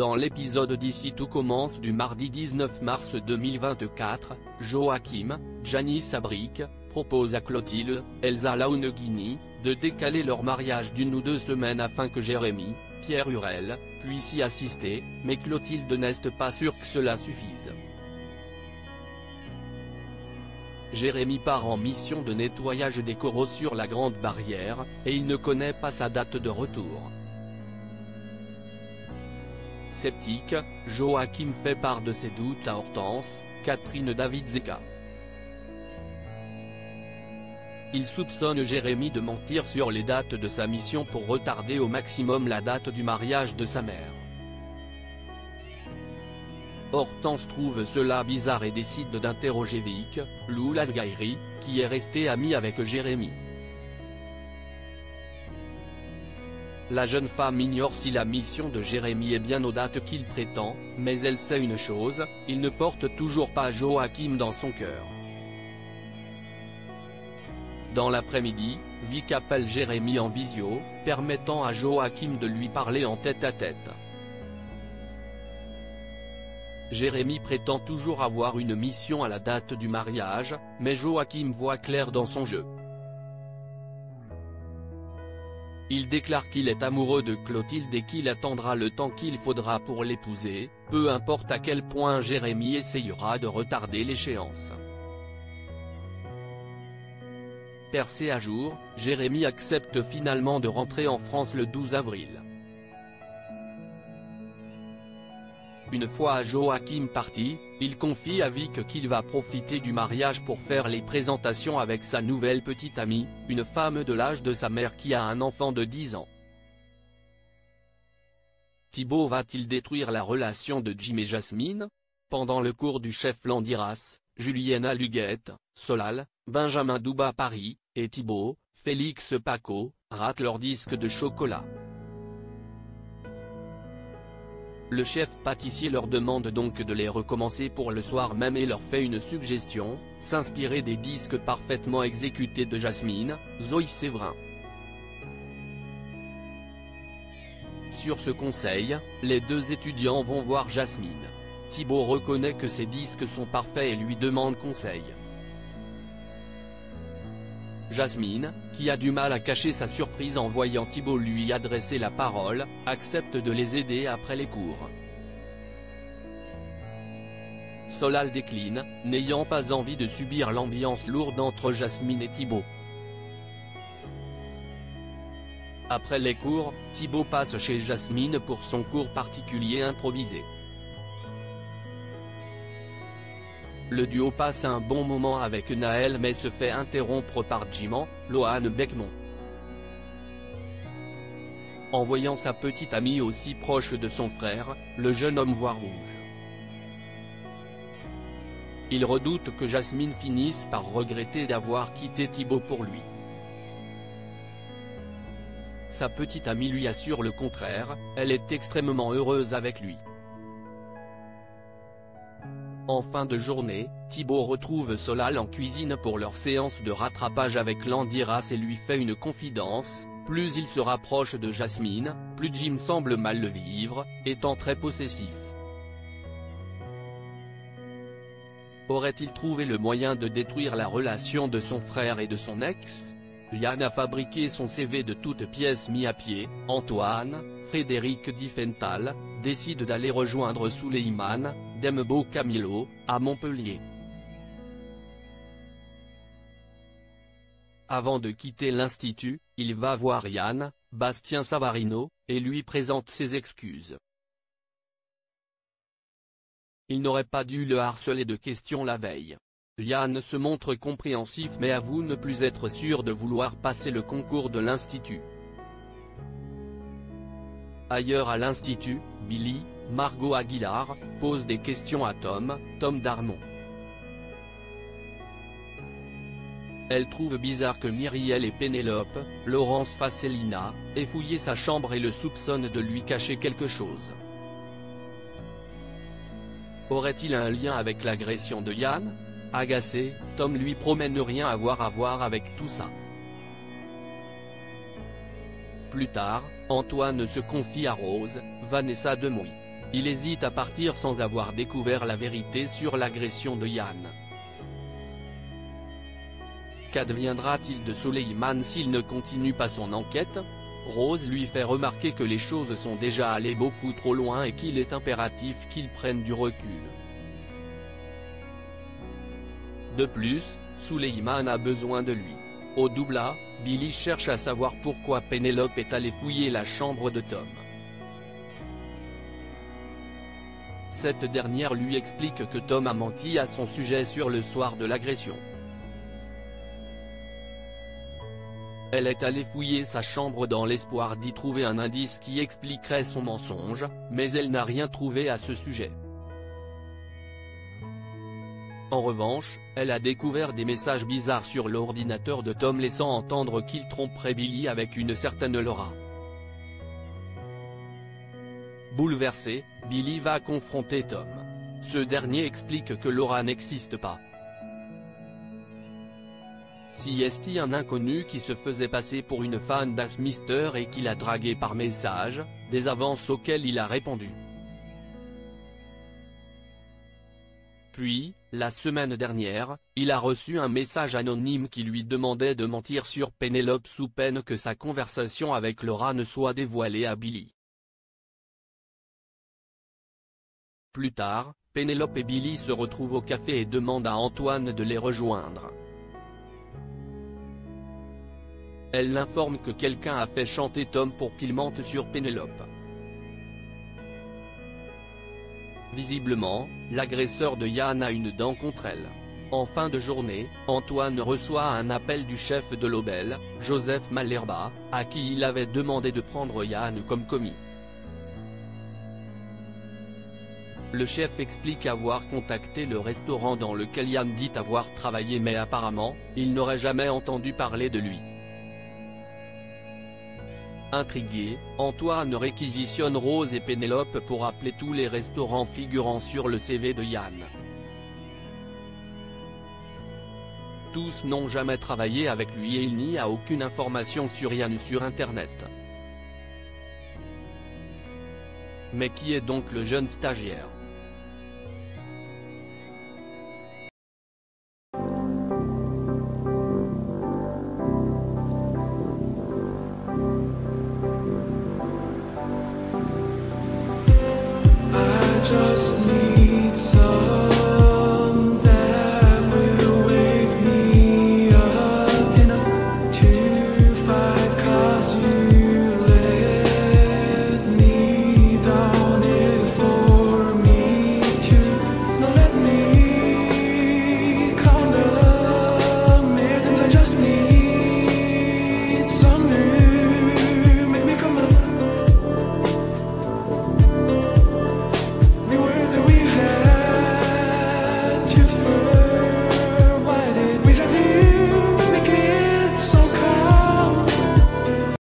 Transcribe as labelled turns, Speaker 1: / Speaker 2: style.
Speaker 1: Dans l'épisode d'Ici tout commence du mardi 19 mars 2024, Joachim, Janice Abric, propose à Clotilde, Elsa Launeghini, de décaler leur mariage d'1 ou 2 semaines afin que Jérémy, Pierre Hurel, puisse y assister, mais Clotilde n'est pas sûre que cela suffise. Jérémy part en mission de nettoyage des coraux sur la Grande Barrière, et il ne connaît pas sa date de retour. Sceptique, Joachim fait part de ses doutes à Hortense, Catherine Davidzeka. Il soupçonne Jérémy de mentir sur les dates de sa mission pour retarder au maximum la date du mariage de sa mère. Hortense trouve cela bizarre et décide d'interroger Vic, Lou Ladgairi, qui est resté ami avec Jérémy. La jeune femme ignore si la mission de Jérémy est bien aux dates qu'il prétend, mais elle sait une chose, il ne porte toujours pas Joachim dans son cœur. Dans l'après-midi, Vic appelle Jérémy en visio, permettant à Joachim de lui parler en tête-à-tête. Jérémy prétend toujours avoir une mission à la date du mariage, mais Joachim voit clair dans son jeu. Il déclare qu'il est amoureux de Clotilde et qu'il attendra le temps qu'il faudra pour l'épouser, peu importe à quel point Jérémy essayera de retarder l'échéance. Percé à jour, Jérémy accepte finalement de rentrer en France le 12 avril. Une fois Joachim parti, il confie à Vic qu'il va profiter du mariage pour faire les présentations avec sa nouvelle petite amie, une femme de l'âge de sa mère qui a un enfant de 10 ans. Thibaut va-t-il détruire la relation de Jim et Jasmine? Pendant le cours du chef Landiras, Juliana Luguette, Solal, Benjamin Douba-Paris, et Thibaut, Félix Paco, ratent leur disque de chocolat. Le chef pâtissier leur demande donc de les recommencer pour le soir même et leur fait une suggestion, s'inspirer des disques parfaitement exécutés de Jasmine, Zoé Séverin. Sur ce conseil, les deux étudiants vont voir Jasmine. Thibaut reconnaît que ces disques sont parfaits et lui demande conseil. Jasmine, qui a du mal à cacher sa surprise en voyant Thibaut lui adresser la parole, accepte de les aider après les cours. Solal décline, n'ayant pas envie de subir l'ambiance lourde entre Jasmine et Thibaut. Après les cours, Thibaut passe chez Jasmine pour son cours particulier improvisé. Le duo passe un bon moment avec Naël mais se fait interrompre par Jiman, Lohan Beckmont. En voyant sa petite amie aussi proche de son frère, le jeune homme voit rouge. Il redoute que Jasmine finisse par regretter d'avoir quitté Thibaut pour lui. Sa petite amie lui assure le contraire, elle est extrêmement heureuse avec lui. En fin de journée, Thibaut retrouve Solal en cuisine pour leur séance de rattrapage avec Landiras et lui fait une confidence, plus il se rapproche de Jasmine, plus Jim semble mal le vivre, étant très possessif. Aurait-il trouvé le moyen de détruire la relation de son frère et de son ex? Yann a fabriqué son CV de toutes pièces mis à pied. Antoine, Frédéric Diffenthal, décide d'aller rejoindre Souleymane, Dembo Camilo, à Montpellier. Avant de quitter l'institut, il va voir Yann, Bastien Savarino, et lui présente ses excuses. Il n'aurait pas dû le harceler de questions la veille. Yann se montre compréhensif mais avoue ne plus être sûr de vouloir passer le concours de l'institut. Ailleurs à l'institut, Billy, Margot Aguilar, pose des questions à Tom Darmon. Elle trouve bizarre que Myriel et Pénélope, Laurence Fassellina, aient fouillé sa chambre et le soupçonnent de lui cacher quelque chose. Aurait-il un lien avec l'agression de Yann? Agacé, Tom lui promet ne rien avoir à voir avec tout ça. Plus tard, Antoine se confie à Rose, Vanessa Demouy. Il hésite à partir sans avoir découvert la vérité sur l'agression de Yann. Qu'adviendra-t-il de Souleyman s'il ne continue pas son enquête? Rose lui fait remarquer que les choses sont déjà allées beaucoup trop loin et qu'il est impératif qu'il prenne du recul. De plus, Souleyman a besoin de lui. Au Doubla, Billy cherche à savoir pourquoi Pénélope est allée fouiller la chambre de Tom. Cette dernière lui explique que Tom a menti à son sujet sur le soir de l'agression. Elle est allée fouiller sa chambre dans l'espoir d'y trouver un indice qui expliquerait son mensonge, mais elle n'a rien trouvé à ce sujet. En revanche, elle a découvert des messages bizarres sur l'ordinateur de Tom laissant entendre qu'il tromperait Billy avec une certaine Laura. Bouleversé, Billy va confronter Tom. Ce dernier explique que Laura n'existe pas. Si est un inconnu qui se faisait passer pour une fan d'Asmister et qui l'a dragué par message, des avances auxquelles il a répondu. Puis, la semaine dernière, il a reçu un message anonyme qui lui demandait de mentir sur Pénélope sous peine que sa conversation avec Laura ne soit dévoilée à Billy. Plus tard, Pénélope et Billy se retrouvent au café et demandent à Antoine de les rejoindre. Elle l'informe que quelqu'un a fait chanter Tom pour qu'il mente sur Pénélope. Visiblement, l'agresseur de Yann a une dent contre elle. En fin de journée, Antoine reçoit un appel du chef de l'Obel, Joseph Malherba, à qui il avait demandé de prendre Yann comme commis. Le chef explique avoir contacté le restaurant dans lequel Yann dit avoir travaillé mais apparemment, il n'aurait jamais entendu parler de lui. Intrigué, Antoine réquisitionne Rose et Pénélope pour appeler tous les restaurants figurant sur le CV de Yann. Tous n'ont jamais travaillé avec lui et il n'y a aucune information sur Yann sur Internet. Mais qui est donc le jeune stagiaire?
Speaker 2: Just need